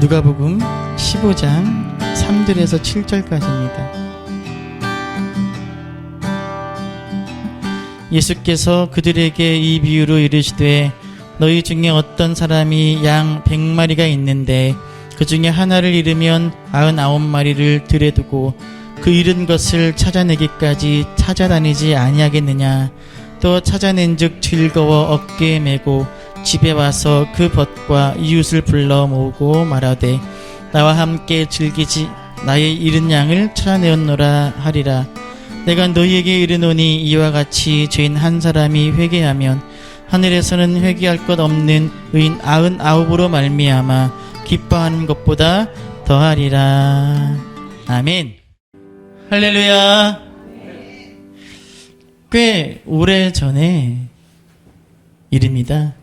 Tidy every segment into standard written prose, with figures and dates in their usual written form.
누가복음 15장 3절에서 7절까지입니다. 예수께서 그들에게 이 비유로 이르시되 너희 중에 어떤 사람이 양 100마리가 있는데 그 중에 하나를 잃으면 99마리를 들에 두고 그 잃은 것을 찾아내기까지 찾아다니지 아니하겠느냐. 또 찾아낸즉 즐거워 어깨에 메고 집에 와서 그 벗과 이웃을 불러 모으고 말하되 나와 함께 즐기지 나의 잃은 양을 찾아내었노라 하리라. 내가 너희에게 이르노니 이와 같이 죄인 한 사람이 회개하면 하늘에서는 회개할 것 없는 의인 99으로 말미암아 기뻐하는 것보다 더하리라. 아멘. 할렐루야. 꽤 오래전에 일입니다.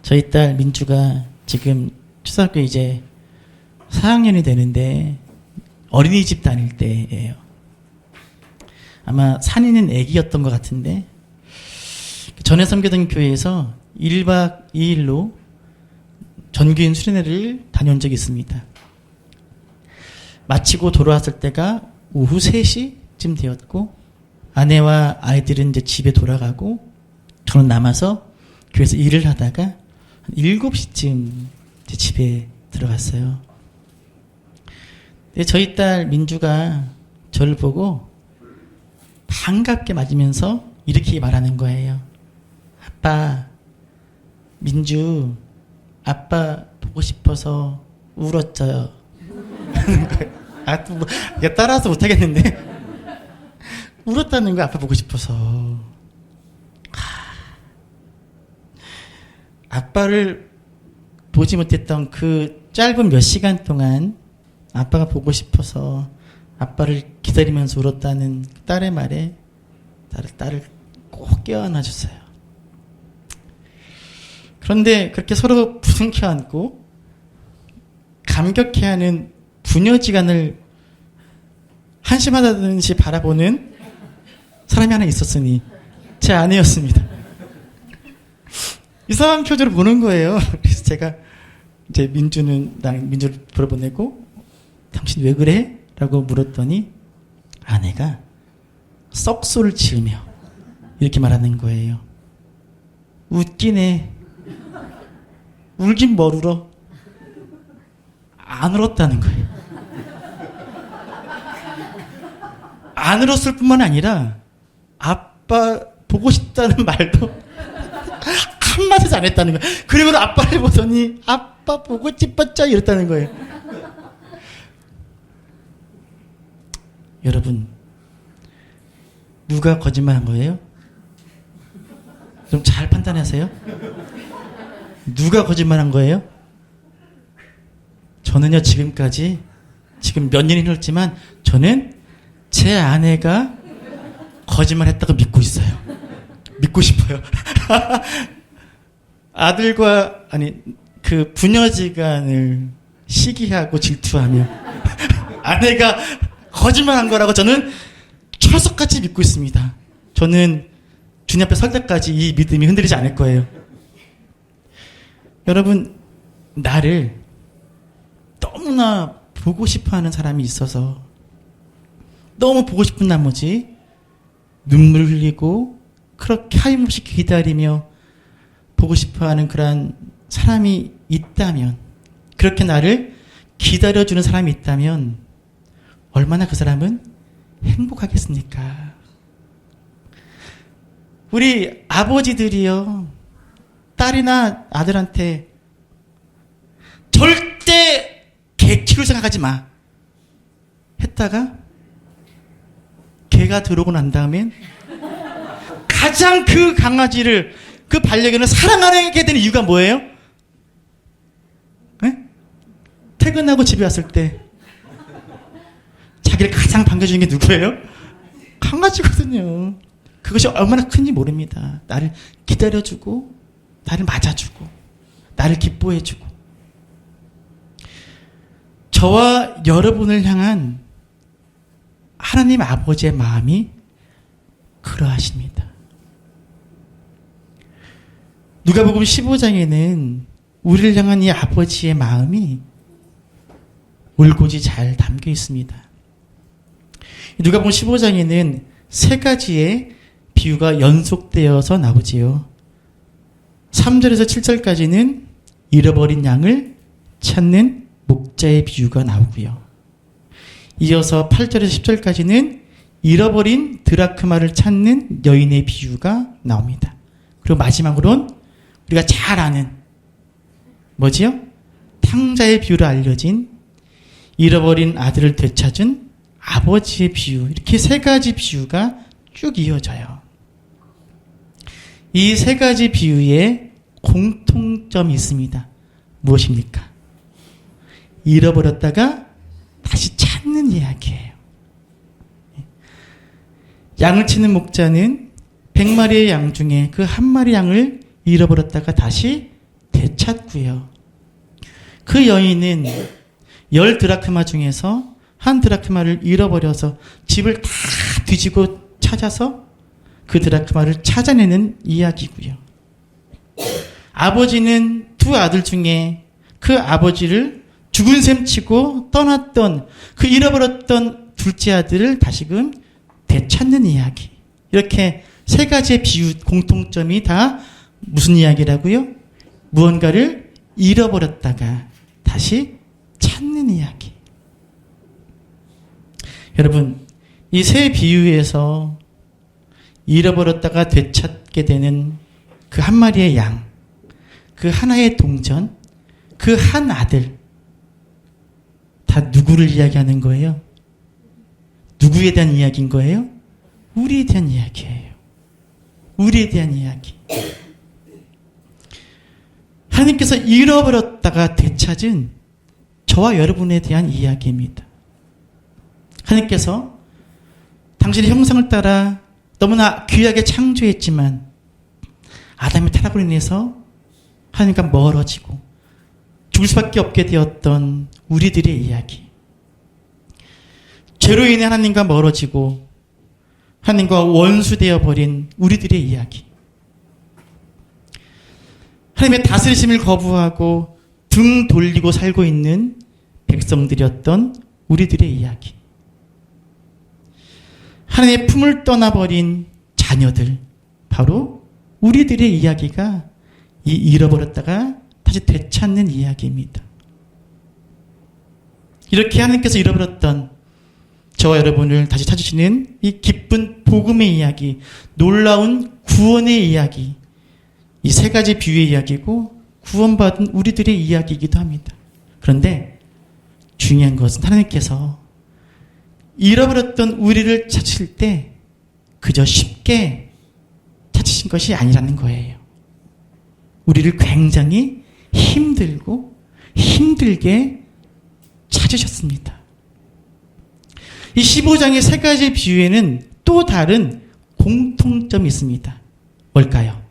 저희 딸 민주가 지금 초등학교 이제 4학년이 되는데 어린이집 다닐 때예요. 아마 산이는 애기였던 것 같은데 전에 섬기던 교회에서 1박 2일로 전교인 수련회를 다녀온 적이 있습니다. 마치고 돌아왔을 때가 오후 3시쯤 되었고 아내와 아이들은 이제 집에 돌아가고 저는 남아서 교회에서 일을 하다가 한 7시쯤 집에 들어갔어요. 근데 저희 딸 민주가 저를 보고 반갑게 맞으면서 이렇게 말하는 거예요. 아빠, 민주, 아빠 보고 싶어서 울었어요. 따라서 못하겠는데 울었다는 거야. 아빠 보고 싶어서. 아빠를 보지 못했던 그 짧은 몇 시간 동안 아빠가 보고 싶어서 아빠를 기다리면서 울었다는 딸의 말에 딸을 꼭 껴안아 주세요. 그런데 그렇게 서로 부둥켜 안고 감격해하는 부녀지간을 한심하다든지 바라보는 사람이 하나 있었으니 제 아내였습니다. 이상한 표정을 보는 거예요. 그래서 제가 이제 민주를 불러보내고 당신 왜 그래? 라고 물었더니 아내가 썩소를 지으며 이렇게 말하는 거예요. 웃기네. 울긴 뭘 울어? 안 울었다는 거예요. 안 울었을 뿐만 아니라 아빠 보고 싶다는 말도 한마디도 안 했다는 거예요. 그리고 아빠를 보더니 아빠 보고 싶었죠? 이랬다는 거예요. 여러분, 누가 거짓말한 거예요? 좀 잘 판단하세요. 누가 거짓말한 거예요? 저는요, 지금 몇 년이 흘렀지만 저는 제 아내가 거짓말했다고 믿고 있어요. 믿고 싶어요. 그 부녀지간을 시기하고 질투하며 아내가 거짓말한 거라고 저는 철석같이 믿고 있습니다. 저는 주님 앞에 설 때까지 이 믿음이 흔들리지 않을 거예요. 여러분, 나를 너무나 보고 싶어하는 사람이 있어서 너무 보고 싶은 나머지 눈물 흘리고 그렇게 하염없이 기다리며 보고 싶어하는 그런 사람이 있다면, 그렇게 나를 기다려주는 사람이 있다면 얼마나 그 사람은 행복하겠습니까? 우리 아버지들이요, 딸이나 아들한테 절대 개 키울 생각하지 마 했다가 개가 들어오고 난 다음엔 가장 그 강아지를, 그 반려견을 사랑하게 되는 이유가 뭐예요? 네? 퇴근하고 집에 왔을 때 자기를 가장 반겨주는 게 누구예요? 강아지거든요. 그것이 얼마나 큰지 모릅니다. 나를 기다려주고, 나를 맞아주고, 나를 기뻐해주고. 저와 여러분을 향한 하나님 아버지의 마음이 그러하십니다. 누가복음 15장에는 우리를 향한 이 아버지의 마음이 올곧이 잘 담겨 있습니다. 누가복음 15장에는 세 가지의 비유가 연속되어서 나오지요. 3절에서 7절까지는 잃어버린 양을 찾는 목자의 비유가 나오고요. 이어서 8절에서 10절까지는 잃어버린 드라크마를 찾는 여인의 비유가 나옵니다. 그리고 마지막으로는 우리가 잘 아는 뭐지요? 탕자의 비유로 알려진 잃어버린 아들을 되찾은 아버지의 비유, 이렇게 세 가지 비유가 쭉 이어져요. 이 세 가지 비유에 공통점이 있습니다. 무엇입니까? 잃어버렸다가 다시 찾는 이야기예요. 양을 치는 목자는 100마리의 양 중에 그 한 마리 양을 잃어버렸다가 다시 되찾고요. 그 여인은 10드라크마 중에서 한 드라크마를 잃어버려서 집을 다 뒤지고 찾아서 그 드라크마를 찾아내는 이야기고요. 아버지는 두 아들 중에 그 아버지를 죽은 셈 치고 떠났던 그 잃어버렸던 둘째 아들을 다시금 되찾는 이야기. 이렇게 세 가지의 비유 공통점이 다 무슨 이야기라고요? 무언가를 잃어버렸다가 다시 찾는 이야기. 여러분, 이 세 비유에서 잃어버렸다가 되찾게 되는 그 한 마리의 양, 그 하나의 동전, 그 한 아들, 다 누구를 이야기하는 거예요? 누구에 대한 이야기인 거예요? 우리에 대한 이야기예요. 우리에 대한 이야기. 하나님께서 잃어버렸다가 되찾은 저와 여러분에 대한 이야기입니다. 하나님께서 당신의 형상을 따라 너무나 귀하게 창조했지만 아담의 타락으로 인해서 하나님과 멀어지고 죽을 수밖에 없게 되었던 우리들의 이야기. 죄로 인해 하나님과 멀어지고 하나님과 원수되어 버린 우리들의 이야기. 하나님의 다스리심을 거부하고 등 돌리고 살고 있는 백성들이었던 우리들의 이야기. 하나님의 품을 떠나버린 자녀들, 바로 우리들의 이야기가 이 잃어버렸다가 다시 되찾는 이야기입니다. 이렇게 하나님께서 잃어버렸던 저와 여러분을 다시 찾으시는 이 기쁜 복음의 이야기, 놀라운 구원의 이야기, 이 세 가지 비유의 이야기고 구원받은 우리들의 이야기이기도 합니다. 그런데 중요한 것은 하나님께서 잃어버렸던 우리를 찾으실 때 그저 쉽게 찾으신 것이 아니라는 거예요. 우리를 굉장히 힘들고 힘들게 찾으셨습니다. 이 15장의 세 가지 비유에는 또 다른 공통점이 있습니다. 뭘까요?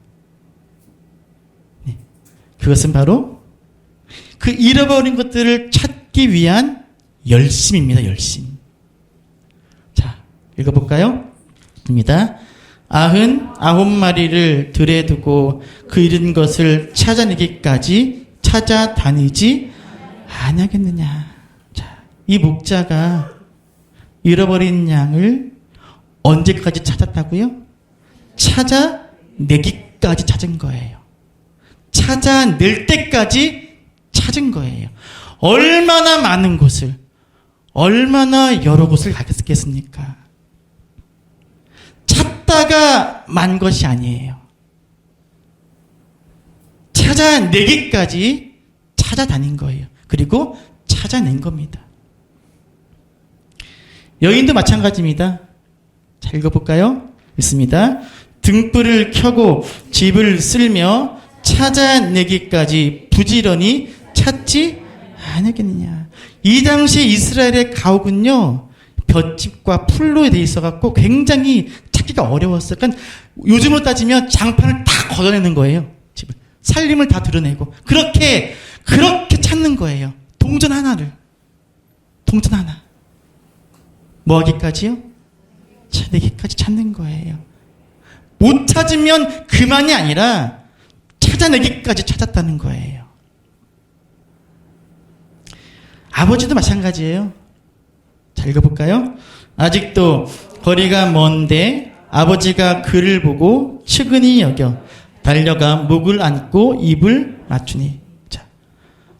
네. 그것은 바로 그 잃어버린 것들을 찾기 위한 열심입니다. 열심. 자, 읽어볼까요? 입니다. 99마리를 들에 두고 그 잃은 것을 찾아내기까지 찾아다니지 아니하겠느냐. 자, 이 목자가 잃어버린 양을 언제까지 찾았다고요? 찾아내기까지 찾은 거예요. 찾아낼 때까지 찾은 거예요. 얼마나 많은 곳을, 얼마나 여러 곳을 가겠습니까? 찾다가 만 것이 아니에요. 찾아내기까지 찾아다닌 거예요. 그리고 찾아낸 겁니다. 여인도 마찬가지입니다. 자, 읽어볼까요? 읽습니다. 등불을 켜고 집을 쓸며 찾아내기까지 부지런히 찾지 않았겠느냐. 이 당시 이스라엘의 가옥은요, 볏집과 풀로 돼 있어갖고 굉장히 찾기가 어려웠어요. 그러니까 요즘으로 따지면 장판을 다 걷어내는 거예요. 집을. 살림을 다 드러내고. 그렇게 찾는 거예요. 동전 하나를. 동전 하나. 뭐 하기까지요? 찾내기까지 찾는 거예요. 못 찾으면 그만이 아니라 찾아내기까지 찾았다는 거예요. 아버지도 마찬가지예요. 자, 읽어볼까요? 아직도 거리가 먼데 아버지가 그를 보고 측은히 여겨 달려가 목을 안고 입을 맞추니. 자,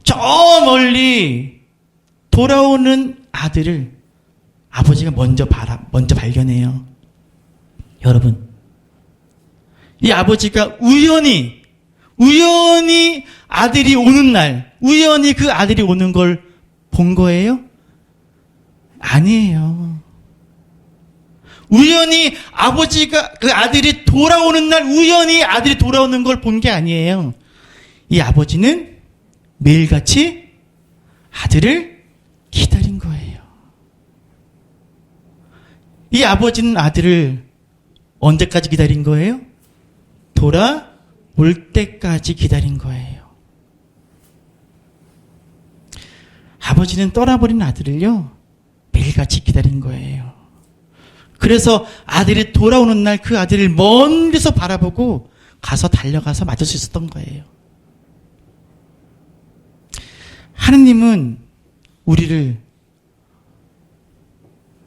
저 멀리 돌아오는 아들을 아버지가 먼저 발견해요. 여러분, 이 아버지가 우연히 아들이 오는 날, 우연히 그 아들이 오는 걸 본 거예요? 아니에요. 우연히 아버지가 그 아들이 돌아오는 날 우연히 아들이 돌아오는 걸 본 게 아니에요. 이 아버지는 매일같이 아들을 기다린 거예요. 이 아버지는 아들을 언제까지 기다린 거예요? 돌아올 때까지 기다린 거예요. 아버지는 떠나버린 아들을요, 매일같이 기다린 거예요. 그래서 아들이 돌아오는 날 그 아들을 멀리서 바라보고 가서 달려가서 맞을 수 있었던 거예요. 하느님은 우리를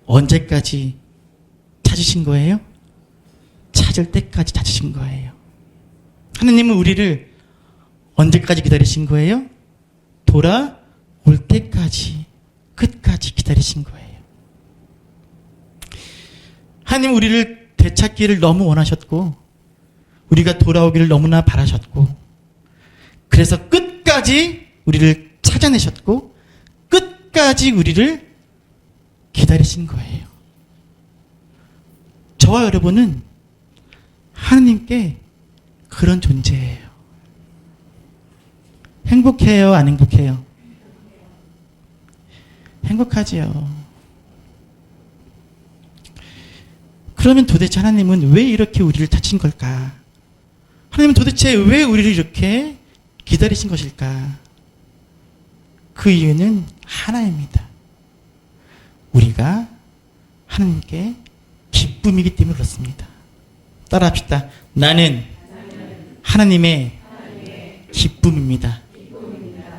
언제까지 찾으신 거예요? 찾을 때까지 찾으신 거예요. 하느님은 우리를 언제까지 기다리신 거예요? 돌아올 때까지, 끝까지 기다리신 거예요. 하나님 우리를 되찾기를 너무 원하셨고 우리가 돌아오기를 너무나 바라셨고 그래서 끝까지 우리를 찾아내셨고 끝까지 우리를 기다리신 거예요. 저와 여러분은 하나님께 그런 존재예요. 행복해요? 안 행복해요? 행복하지요. 그러면 도대체 하나님은 왜 이렇게 우리를 찾으신 걸까? 하나님은 도대체 왜 우리를 이렇게 기다리신 것일까? 그 이유는 하나입니다. 우리가 하나님께 기쁨이기 때문에 그렇습니다. 따라합시다. 나는 하나님의 기쁨입니다.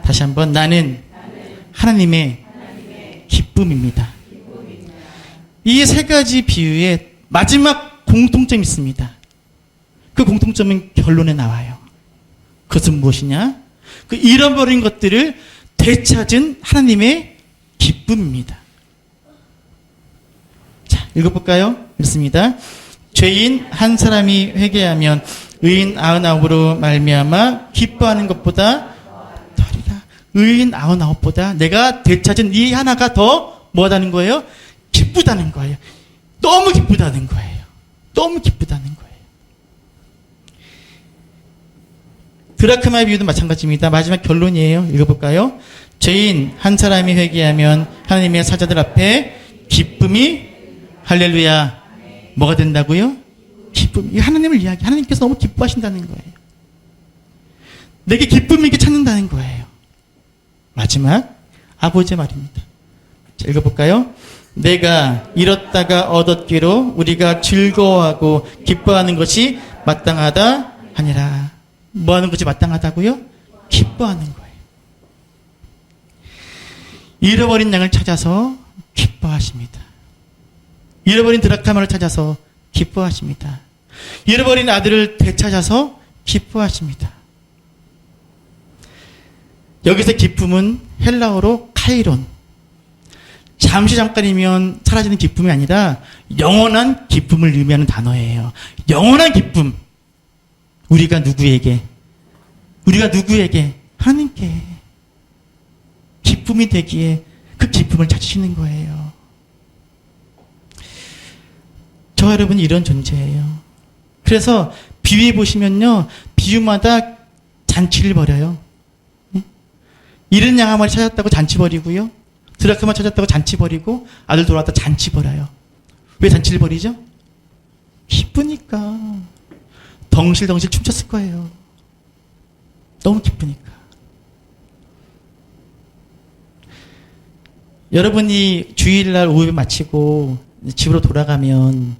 다시 한번, 나는 하나님의 기쁨입니다. 이 세 가지 비유에 마지막 공통점이 있습니다. 그 공통점은 결론에 나와요. 그것은 무엇이냐? 그 잃어버린 것들을 되찾은 하나님의 기쁨입니다. 자, 읽어볼까요? 읽습니다. 죄인 한 사람이 회개하면 의인 99으로 말미암아 기뻐하는 것보다 덜이라. 의인 99보다 내가 되찾은 이 하나가 더 뭐하다는 거예요? 기쁘다는 거예요. 너무 기쁘다는 거예요. 너무 기쁘다는 거예요. 드라크마의 비유도 마찬가지입니다. 마지막 결론이에요. 읽어볼까요? 죄인 한 사람이 회개하면 하나님의 사자들 앞에 기쁨이 할렐루야 뭐가 된다고요? 기쁨. 하나님을 이야기. 하나님께서 너무 기뻐하신다는 거예요. 내게 기쁨 있게 찾는다는 거예요. 마지막 아버지의 말입니다. 자, 읽어볼까요? 내가 잃었다가 얻었기로 우리가 즐거워하고 기뻐하는 것이 마땅하다 하니라. 뭐 하는 것이 마땅하다고요? 기뻐하는 거예요. 잃어버린 양을 찾아서 기뻐하십니다. 잃어버린 드라크마를 찾아서 기뻐하십니다. 잃어버린 아들을 되찾아서 기뻐하십니다. 여기서 기쁨은 헬라어로 카이론, 잠시 잠깐이면 사라지는 기쁨이 아니라 영원한 기쁨을 의미하는 단어예요. 영원한 기쁨. 우리가 누구에게? 하나님께 기쁨이 되기에 그 기쁨을 찾으시는 거예요. 저와 여러분이 이런 존재예요. 그래서 비유해 보시면요, 비유마다 잔치를 벌여요. 잃은 양 한 마리 찾았다고 잔치 벌이고요, 드라크마 찾았다고 잔치 벌이고, 아들 돌아왔다 잔치 벌어요. 왜 잔치를 벌이죠? 기쁘니까. 덩실덩실 춤췄을 거예요. 너무 기쁘니까. 여러분이 주일날 오후에 마치고 집으로 돌아가면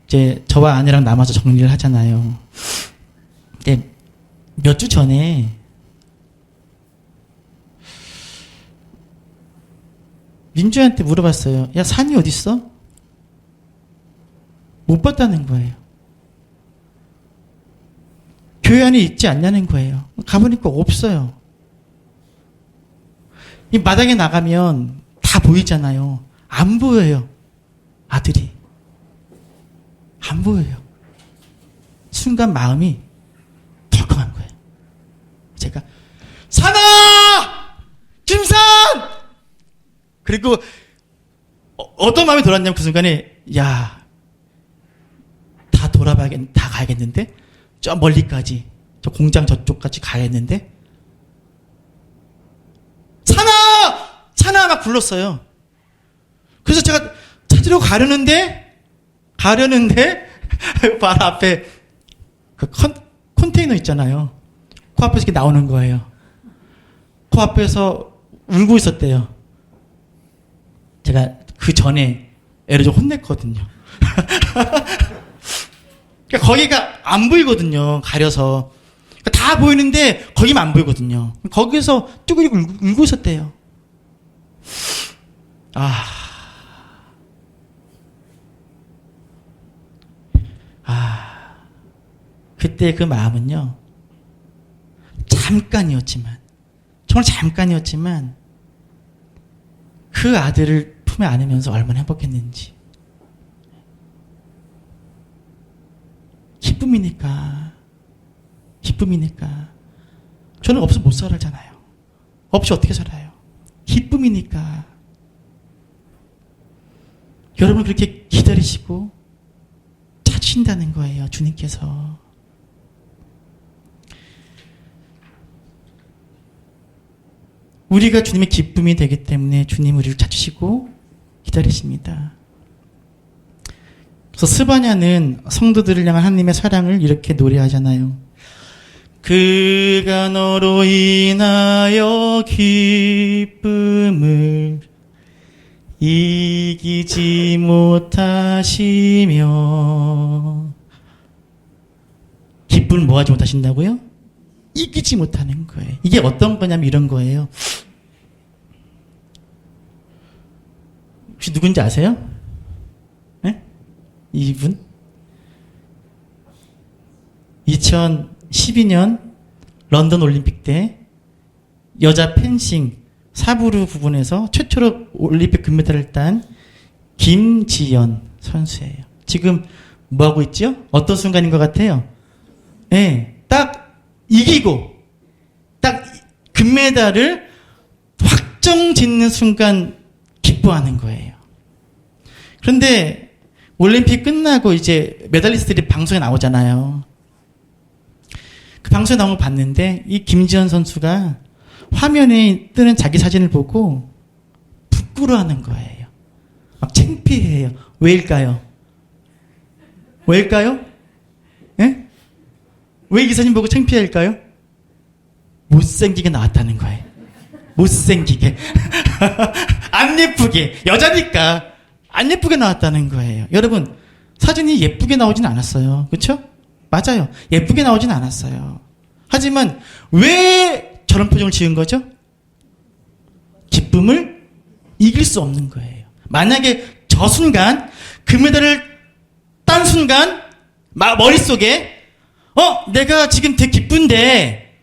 이제 저와 아내랑 남아서 정리를 하잖아요. 근데 몇 주 전에 민주한테 물어봤어요. 야, 산이 어딨어? 못 봤다는 거예요. 교회 안에 있지 않냐는 거예요. 가보니까 없어요. 이 마당에 나가면 다 보이잖아요. 안 보여요. 아들이. 안 보여요. 순간 마음이 덜컹한 거예요. 제가 산아! 김산! 그리고 어떤 마음이 돌았냐면 그 순간에 야, 다 가야겠는데? 저 멀리까지, 저 공장 저쪽까지 가야겠는데? 산아! 산아! 막 불렀어요. 그래서 제가 찾으러 가려는데 바로 앞에 그 컨테이너 있잖아요. 그 앞에서 이렇게 나오는 거예요. 그 앞에서 울고 있었대요. 제가 그 전에 애를 좀 혼냈거든요. 그러니까 거기가 안 보이거든요. 가려서. 그러니까 다 보이는데 거기만 안 보이거든요. 거기서 쭈그리고 울고 있었대요. 그때 그 마음은요, 정말 잠깐이었지만 그 아들을 품에 안으면서 얼마나 행복했는지. 기쁨이니까. 저는 없어 못 살잖아요. 없이 어떻게 살아요? 기쁨이니까. 여러분 그렇게 기다리시고 찾으신다는 거예요. 주님께서. 우리가 주님의 기쁨이 되기 때문에 주님 우리를 찾으시고 기다리십니다. 그래서 스바냐는 성도들을 향한 하나님의 사랑을 이렇게 노래하잖아요. 그가 너로 인하여 기쁨을 이기지 못하시며. 기쁨을 뭐하지 못하신다고요? 이기지 못하는 거예요. 이게 어떤 거냐면 이런 거예요. 혹시 누군지 아세요? 네? 이분? 2012년 런던 올림픽 때 여자 펜싱 사부르 부분에서 최초로 올림픽 금메달을 딴 김지연 선수예요. 지금 뭐하고 있죠? 어떤 순간인 것 같아요? 네, 딱 이기고 딱 금메달을 확정 짓는 순간 기뻐하는 거예요. 그런데 올림픽 끝나고 이제 메달리스트들이 방송에 나오잖아요. 그 방송에 나온 걸 봤는데 이 김지연 선수가 화면에 뜨는 자기 사진을 보고 부끄러워하는 거예요. 막 창피해요. 왜일까요? 예? 왜 이 사진 보고 창피할까요? 못생기게 나왔다는 거예요. 못생기게. 안 예쁘게. 여자니까 안 예쁘게 나왔다는 거예요. 여러분, 사진이 예쁘게 나오진 않았어요. 그렇죠? 맞아요. 예쁘게 나오진 않았어요. 하지만 왜 저런 표정을 지은 거죠? 기쁨을 이길 수 없는 거예요. 만약에 저 순간 금메달을 딴 순간 머릿속에 내가 지금 되게 기쁜데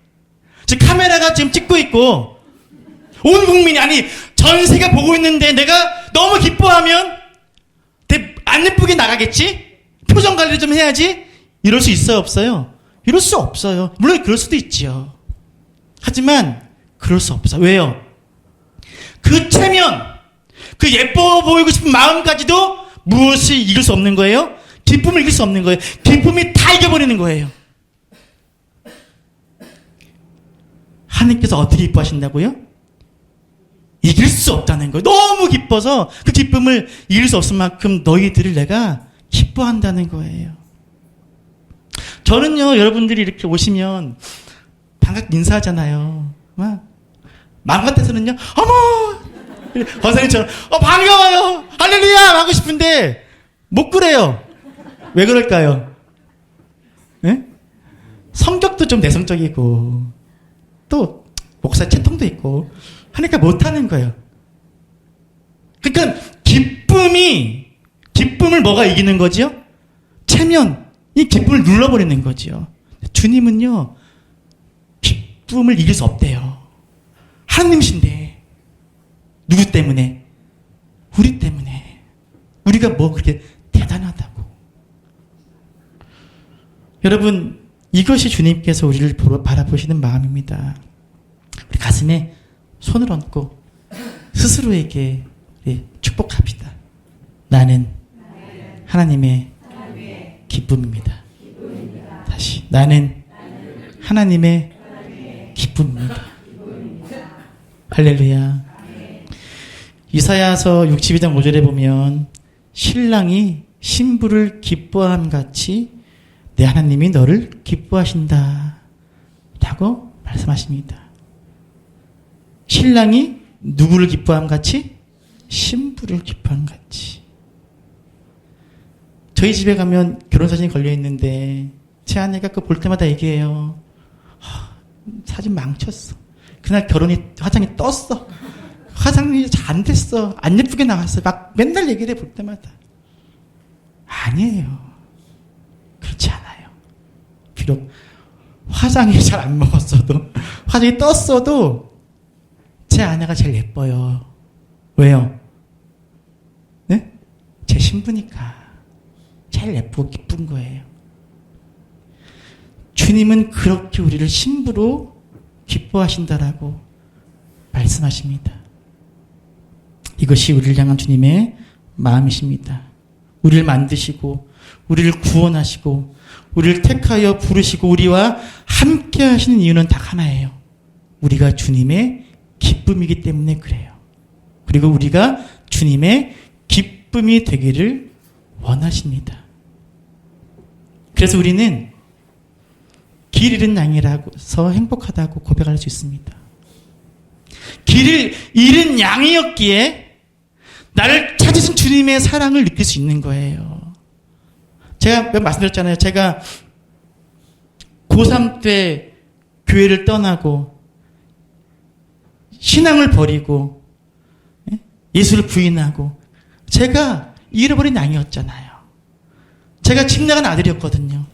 지금 카메라가 지금 찍고 있고 온 국민이, 아니 전 세계가 보고 있는데 내가 너무 기뻐하면 안 예쁘게 나가겠지? 표정 관리 좀 해야지? 이럴 수 있어요, 없어요? 이럴 수 없어요. 물론 그럴 수도 있지요. 하지만 그럴 수 없어요. 왜요? 그 체면, 그 예뻐 보이고 싶은 마음까지도 무엇이 이길 수 없는 거예요? 기쁨을 이길 수 없는 거예요. 기쁨이 다 이겨버리는 거예요. 하나님께서 어떻게 기뻐하신다고요? 이길 수 없다는 거예요. 너무 기뻐서 그 기쁨을 이길 수 없을 만큼 너희들을 내가 기뻐한다는 거예요. 저는요, 여러분들이 이렇게 오시면 반갑게 인사하잖아요. 마음 같아서는요, 어머! 권사님처럼, 반가워요! 할렐루야! 하고 싶은데, 못 그래요. 왜 그럴까요? 네? 성격도 좀 내성적이고, 또, 목사 채통도 있고, 하니까 못하는 거예요. 그러니까 기쁨을 뭐가 이기는 거지요? 체면, 이 기쁨을 눌러버리는 거지요. 주님은요, 기쁨을 이길 수 없대요. 하나님이신데. 누구 때문에? 우리 때문에. 우리가 뭐 그렇게 대단하다고. 여러분, 이것이 주님께서 우리를 바라보시는 마음입니다. 우리 가슴에 손을 얹고 스스로에게 축복합시다. 나는 하나님의 기쁨입니다. 다시, 나는 하나님의 기쁨입니다. 할렐루야. 이사야서 62장 5절에 보면 신랑이 신부를 기뻐함 같이 내 하나님이 너를 기뻐하신다 라고 말씀하십니다. 신랑이 누구를 기뻐함 같이? 신부를 기뻐함 같이. 저희 집에 가면 결혼사진이 걸려있는데 제 아내가 그거 볼 때마다 얘기해요. 사진 망쳤어. 그날 화장이 떴어. 화장이 잘 안 됐어. 안 예쁘게 나왔어. 막 맨날 얘기를 해 볼 때마다. 아니에요. 그렇지 않아요. 비록 화장이 잘 안 먹었어도, 화장이 떴어도 제 아내가 제일 예뻐요. 왜요? 네? 제 신부니까. 제일 예쁘고 기쁜 거예요. 주님은 그렇게 우리를 신부로 기뻐하신다라고 말씀하십니다. 이것이 우리를 향한 주님의 마음이십니다. 우리를 만드시고 우리를 구원하시고 우리를 택하여 부르시고 우리와 함께 하시는 이유는 딱 하나예요. 우리가 주님의 기쁨이기 때문에 그래요. 그리고 우리가 주님의 기쁨이 되기를 원하십니다. 그래서 우리는 길 잃은 양이라서 행복하다고 고백할 수 있습니다. 길을 잃은 양이었기에 나를 찾으신 주님의 사랑을 느낄 수 있는 거예요. 제가 말씀드렸잖아요. 제가 고3 때 교회를 떠나고 신앙을 버리고 예수를 부인하고 제가 잃어버린 양이었잖아요. 제가 집 나간 아들이었거든요.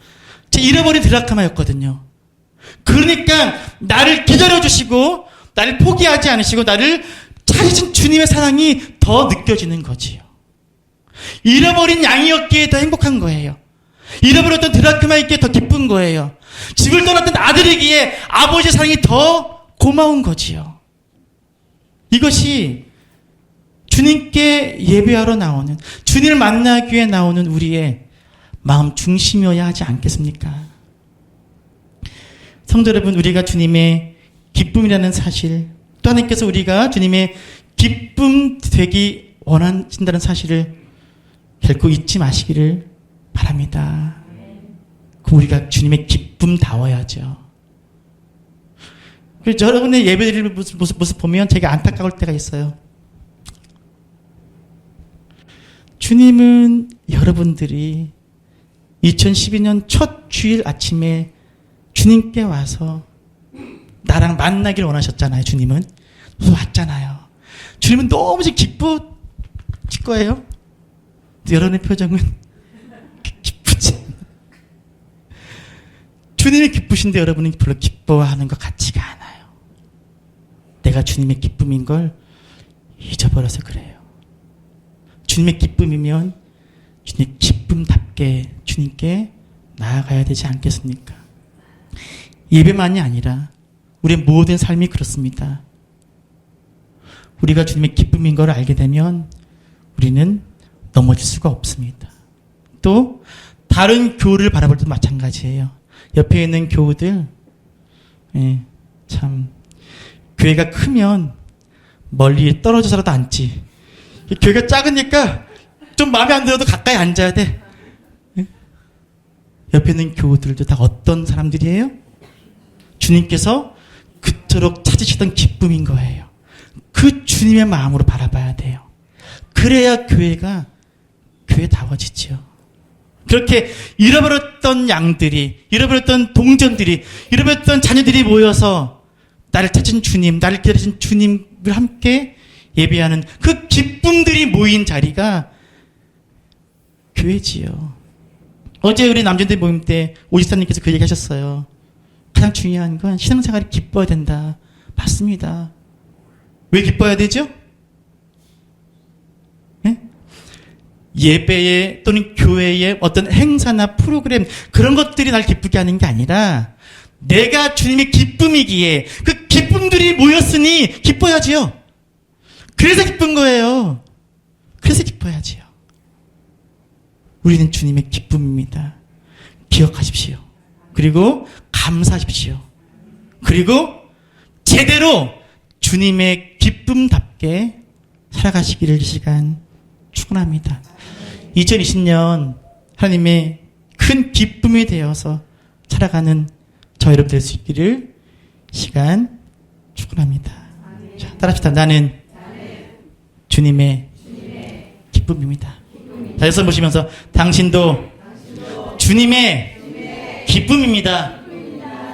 제가 잃어버린 드라크마였거든요. 그러니까 나를 기다려주시고 나를 포기하지 않으시고 나를 찾으신 주님의 사랑이 더 느껴지는 거지요. 잃어버린 양이었기에 더 행복한 거예요. 잃어버렸던 드라크마이기에 더 기쁜 거예요. 집을 떠났던 아들이기에 아버지의 사랑이 더 고마운 거지요. 이것이 주님께 예배하러 나오는, 주님을 만나기 위해 나오는 우리의 마음 중심이어야 하지 않겠습니까? 성도 여러분, 우리가 주님의 기쁨이라는 사실, 또 하나님께서 우리가 주님의 기쁨 되기 원하신다는 사실을 결코 잊지 마시기를 바랍니다. 그럼 우리가 주님의 기쁨다워야죠. 그래서 여러분의 예배드리는 모습 보면 제가 안타까울 때가 있어요. 주님은 여러분들이 2012년 첫 주일 아침에 주님께 와서 나랑 만나길 원하셨잖아요. 주님은 왔잖아요. 주님은 너무 기쁘실 거예요. 여러분의 표정은 기쁘지 않아요. 주님이 기쁘신데 여러분은 별로 기뻐하는 것 같지가 않아요. 내가 주님의 기쁨인 걸 잊어버려서 그래요. 주님의 기쁨이면 주님의 기쁨답게 주님께 나아가야 되지 않겠습니까? 예배만이 아니라 우리의 모든 삶이 그렇습니다. 우리가 주님의 기쁨인 걸 알게 되면 우리는 넘어질 수가 없습니다. 또 다른 교우를 바라볼 때도 마찬가지예요. 옆에 있는 교우들, 참 교회가 크면 멀리 떨어져서라도 앉지. 교회가 작으니까 좀 마음에 안 들어도 가까이 앉아야 돼. 옆에 있는 교우들도 다 어떤 사람들이에요? 주님께서 그토록 찾으시던 기쁨인 거예요. 그 주님의 마음으로 바라봐야 돼요. 그래야 교회가 교회다워지죠. 그렇게 잃어버렸던 양들이, 잃어버렸던 동전들이, 잃어버렸던 자녀들이 모여서 나를 찾은 주님, 나를 기다리신 주님을 함께 예배하는 그 기쁨들이 모인 자리가 교회지요. 어제 우리 남자들 모임 때 오지사님께서 그 얘기 하셨어요. 가장 중요한 건 신앙생활이 기뻐야 된다. 맞습니다. 왜 기뻐야 되죠? 네? 예배에 또는 교회의 어떤 행사나 프로그램 그런 것들이 날 기쁘게 하는 게 아니라 내가 주님의 기쁨이기에 그 기쁨들이 모였으니 기뻐야지요. 그래서 기쁜 거예요. 그래서 기뻐야지요. 우리는 주님의 기쁨입니다. 기억하십시오. 그리고 감사하십시오. 그리고 제대로 주님의 기쁨답게 살아가시기를 이 시간 축원합니다. 2020년 하나님의 큰 기쁨이 되어서 살아가는 저 여러분 될 수 있기를 시간 축원합니다. 자, 따라합시다. 나는 주님의 기쁨입니다. 자, 여기서 보시면서 당신도 주님의 기쁨입니다.